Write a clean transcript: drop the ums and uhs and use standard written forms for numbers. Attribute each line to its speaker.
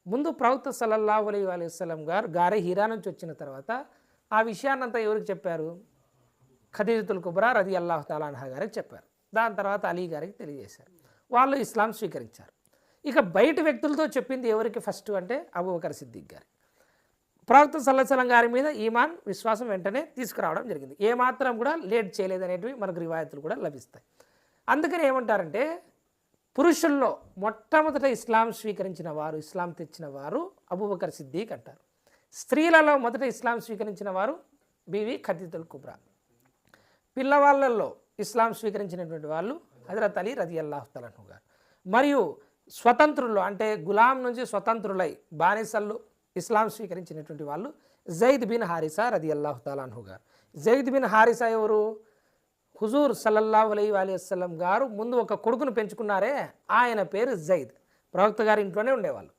Speaker 1: ముందు ప్రవక్త సల్లల్లాహు అలైహి వసల్లం గారే హీరా నుంచి వచ్చిన తర్వాత ఆ విషయాన్నంతా ఎవరికి చెప్పారు? ఖదీజతుల్ కుబ్రా రదియల్లాహు తఆలా అన్హా గారికి చెప్పారు. దాని తర్వాత అలీ గారికి తెలియజేశారు. వాళ్ళు ఇస్లాం స్వీకరించారు. ఇక బయట వ్యక్తులతో చెప్పింది ఎవరికి ఫస్ట్ అంటే అబూబకర్ సిద్దిక్ గారికి. ప్రవక్త సల్లల్లాహు అలైహి వసల్లం గారి మీద ఈమాన్ విశ్వాసం వెంటనే తీసుకురావడం జరిగింది. ఏమాత్రం కూడా లేట్ చేయలేదనేటివి మనకు రివాయతులు కూడా లభిస్తాయి. అందుకని ఏమంటారంటే పురుషుల్లో మొట్టమొదట ఇస్లాం స్వీకరించిన వారు, ఇస్లాం తెచ్చిన వారు అబూబకర్ సిద్దిక్ అంటారు. స్త్రీలలో మొదట ఇస్లాం స్వీకరించిన వారు బీవి ఖదీజతుల్ కుబ్రా. పిల్లవాళ్ళల్లో ఇస్లాం స్వీకరించినటువంటి వాళ్ళు హజరత్ అలీ రదియల్లాహు తఆలా అన్హు గారు. మరియు స్వతంత్రుల్లో అంటే గులాం నుంచి స్వతంత్రులై బానిసల్లో ఇస్లాం స్వీకరించినటువంటి వాళ్ళు జైద్ బిన్ హారిసా రదియల్లాహు తఆలా అన్హు గారు. జైద్ బిన్ హారిసా ఎవరు? హుజూర్ సల్లల్లాహు అలైహి వసల్లం గారు ముందు ఒక కొడుకును పెంచుకున్నారే, ఆయన పేరు జైద్. ప్రవక్త గారి ఇంట్లోనే ఉండేవాళ్ళు.